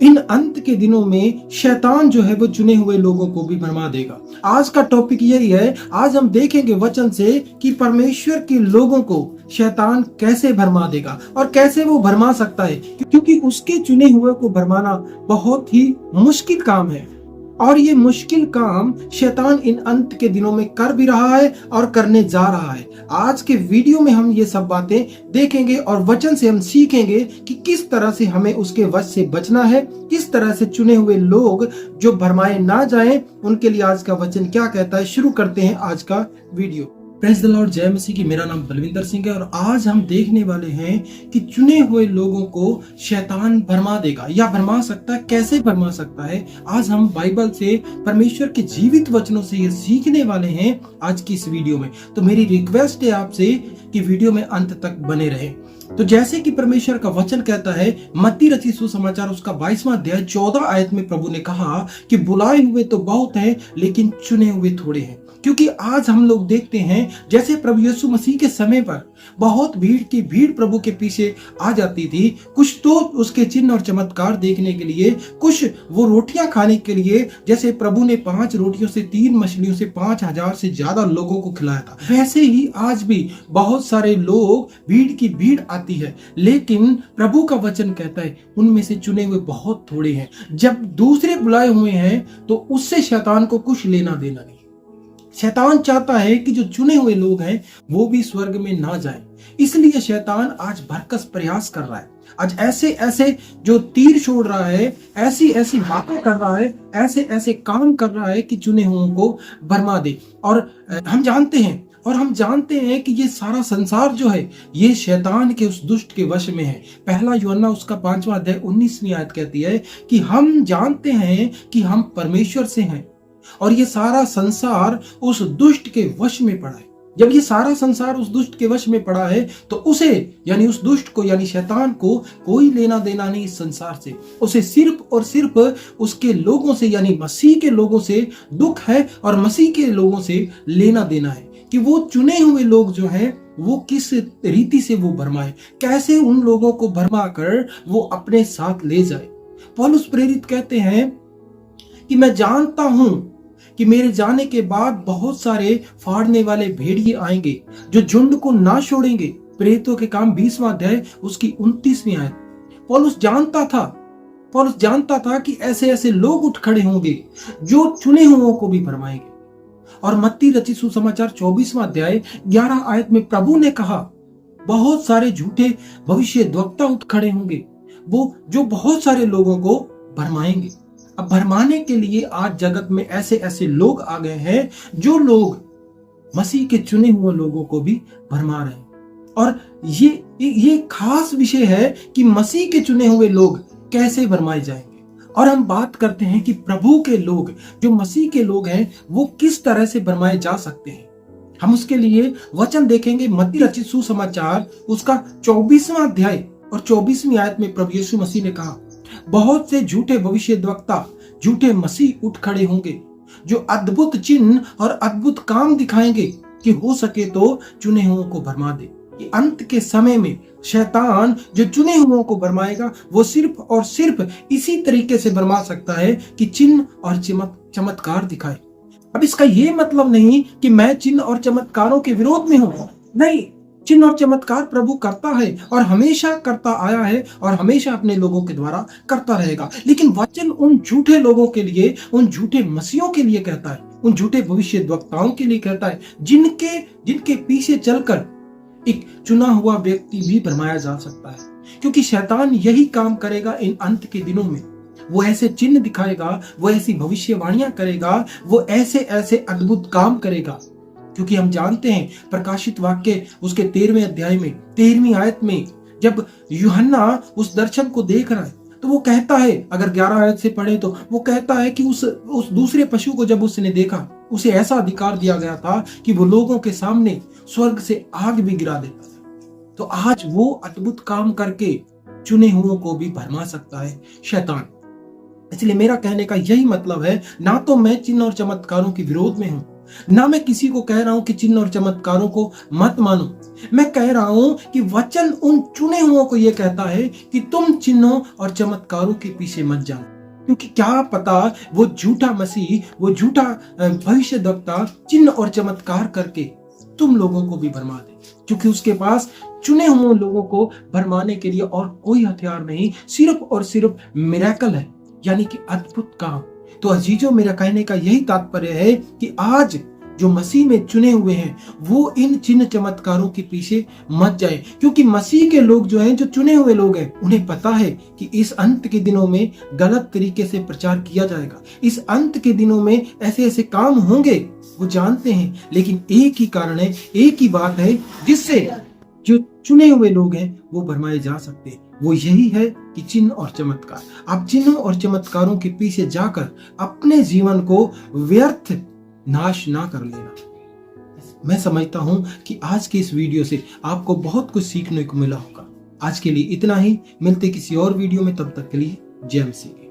इन अंत के दिनों में शैतान जो है वो चुने हुए लोगों को भी भरमा देगा। आज का टॉपिक यही है। आज हम देखेंगे वचन से कि परमेश्वर के लोगों को शैतान कैसे भरमा देगा और कैसे वो भरमा सकता है, क्योंकि उसके चुने हुए को भरमाना बहुत ही मुश्किल काम है। और ये मुश्किल काम शैतान इन अंत के दिनों में कर भी रहा है और करने जा रहा है। आज के वीडियो में हम ये सब बातें देखेंगे और वचन से हम सीखेंगे कि किस तरह से हमें उसके वश से बचना है, किस तरह से चुने हुए लोग जो भरमाए ना जाएं, उनके लिए आज का वचन क्या कहता है। शुरू करते हैं आज का वीडियो। प्रेज़ द लॉर्ड, जय मसीह की। मेरा नाम बलविंदर सिंह है और आज हम देखने वाले हैं कि चुने हुए लोगों को शैतान भरमा देगा या भरमा सकता है, कैसे भरमा सकता है। आज हम बाइबल से, परमेश्वर के जीवित वचनों से ये सीखने वाले हैं आज की इस वीडियो में। तो मेरी रिक्वेस्ट है आपसे कि वीडियो में अंत तक बने रहें। तो जैसे कि परमेश्वर का वचन कहता है, मत्ती रचित सुसमाचार उसका 22वां अध्याय 14 आयत में प्रभु ने कहा कि बुलाए हुए तो बहुत हैं लेकिन चुने हुए थोड़े हैं। क्योंकि आज हम लोग देखते हैं जैसे प्रभु यीशु मसीह के समय पर बहुत भीड़ प्रभु के पीछे आ जाती थी। कुछ तो उसके चिन्ह और चमत्कार देखने के लिए, कुछ वो रोटियां खाने के लिए। जैसे प्रभु ने 5 रोटियों से 3 मछलियों से 5000 से ज्यादा लोगों को खिलाया था, वैसे ही आज भी बहुत सारे लोग, भीड़ आती है, लेकिन प्रभु का वचन कहता है उनमें से चुने हुए बहुत थोड़े हैं। जब दूसरे बुलाए हुए हैं तो उससे शैतान को कुछ लेना देना नहीं। शैतान चाहता है कि जो चुने हुए लोग हैं वो भी स्वर्ग में ना जाएं। इसलिए शैतान आज भरकस प्रयास कर रहा है। आज ऐसे जो तीर छोड़ रहा है, ऐसी बातें कर रहा है, ऐसे काम कर रहा है कि चुने हुओं को भरमा दे। और हम जानते हैं कि ये सारा संसार जो है ये शैतान के उस दुष्ट के वश में है। पहला यूहन्ना उसका 5वां अध्याय 19वीं आयत कहती है कि हम जानते हैं कि हम परमेश्वर से हैं और ये सारा संसार उस दुष्ट के वश में पड़ा है। जब ये सारा संसार उस दुष्ट के वश में पड़ा है तो उसे, यानी उस दुष्ट को, यानी शैतान को कोई लेना देना नहीं इस संसार से। उसे सिर्फ और सिर्फ उसके लोगों से, यानी मसीह के लोगों से दुख है और मसीह के लोगों से लेना देना है कि वो चुने हुए लोग जो हैं वो किस रीति से वो भरमाए, कैसे उन लोगों को भरमा कर वो अपने साथ ले जाए। पौलुस प्रेरित कहते हैं कि मैं जानता हूं कि मेरे जाने के बाद बहुत सारे फाड़ने वाले भेड़िए आएंगे जो झुंड को ना छोड़ेंगे। प्रेरितों के काम 20वां अध्याय उसकी 29वीं आयत। पौलुस जानता था कि ऐसे लोग उठ खड़े होंगे जो चुने हुओं को भी भरमाएंगे। और मत्ती रचित सुसमाचार 24वां अध्याय 11 आयत में प्रभु ने कहा बहुत सारे झूठे भविष्यद्वक्ता उठ खड़े होंगे, वो जो बहुत सारे लोगों को भरमाएंगे। अब भरमाने के लिए आज जगत में ऐसे लोग आ गए हैं जो लोग मसीह के चुने हुए लोगों को भी भरमा रहे हैं। और ये खास विषय है कि मसीह के चुने हुए लोग कैसे भरमाए जाएंगे। और हम बात करते हैं कि प्रभु के लोग, जो मसीह के लोग हैं, वो किस तरह से भरमाए जा सकते हैं। हम उसके लिए वचन देखेंगे। मत्ती रचित सुसमाचार उसका 24वां अध्याय और 24वीं आयत में प्रभु यीशु मसीह ने कहा बहुत से झूठे भविष्यद्वक्ता, झूठे मसीह उठ खड़े होंगे जो अद्भुत चिन्ह और अद्भुत काम दिखाएंगे कि हो सके तो चुने हुओं को भरमा दे। कि अंत के समय में शैतान जो चुने हुओं को भरमाएगा वो सिर्फ और सिर्फ इसी तरीके से भरमा सकता है कि चिन्ह और चमत्कार दिखाए। अब इसका ये मतलब नहीं कि मैं चिन्ह और चमत्कारों के विरोध में हूं, नहीं। चिन्ह और चमत्कार प्रभु करता है और हमेशा करता आया है और हमेशा अपने लोगों के द्वारा करता रहेगा। लेकिन वचन उन झूठे लोगों के लिए, उन झूठे मसीहों के लिए कहता है, उन झूठे भविष्यद्वक्ताओं के लिए कहता है जिनके पीछे चलकर एक चुना हुआ व्यक्ति भी भरमाया जा सकता है। क्योंकि शैतान यही काम करेगा इन अंत के दिनों में। वो ऐसे चिन्ह दिखाएगा, वो ऐसी भविष्यवाणियां करेगा, वो ऐसे अद्भुत काम करेगा। क्योंकि हम जानते हैं प्रकाशित वाक्य उसके 13वें अध्याय में 13वीं आयत में जब यूहन्ना उस दर्शन को देख रहा है तो वो कहता है, अगर 11 आयत से पढ़े तो वो कहता है कि उस दूसरे पशु को जब उसने देखा, उसे ऐसा अधिकार दिया गया था कि वो लोगों के सामने स्वर्ग से आग भी गिरा देता था। तो आज वो अद्भुत काम करके चुने हुओं को भी भरमा सकता है शैतान। इसलिए मेरा कहने का यही मतलब है, ना तो मैं चिन्ह और चमत्कारों के विरोध में हूं, ना मैं किसी को कह रहा हूं कि चिन्ह और चमत्कारों को मत मानो, मैं कह रहा हूं कि वचन उन चुने हुओं को यह कहता है कि तुम चिन्हों और चमत्कारों के पीछे मत जाओ, क्योंकि क्या पता वो झूठा मसीह, वो झूठा भविष्यद्वक्ता चिन्ह और चमत्कार करके तुम लोगों को भी भरमा दे, क्योंकि उसके पास चुने हुए लोगों को भरमाने के लिए और कोई हथियार नहीं, सिर्फ और सिर्फ मिरेकल है, यानी कि अद्भुत काम। तो अजीजों, मेरा कहने का यही तात्पर्य है कि आज जो मसीह में चुने हुए हैं वो इन चिन्ह चमत्कारों के पीछे मत जाए, क्योंकि मसीह के लोग जो हैं, जो चुने हुए लोग हैं, उन्हें पता है कि इस अंत के दिनों में गलत तरीके से प्रचार किया जाएगा, इस अंत के दिनों में ऐसे ऐसे काम होंगे, वो जानते हैं। लेकिन एक ही कारण है, एक ही बात है जिससे जो चुने हुए लोग हैं वो भरमाए जा सकते हैं, वो यही है कि चिन्ह और चमत्कार। आप चिन्हों और चमत्कारों के पीछे जाकर अपने जीवन को व्यर्थ नाश ना कर लेना। मैं समझता हूं कि आज के इस वीडियो से आपको बहुत कुछ सीखने को मिला होगा। आज के लिए इतना ही, मिलते किसी और वीडियो में, तब तक के लिए जय मसीह।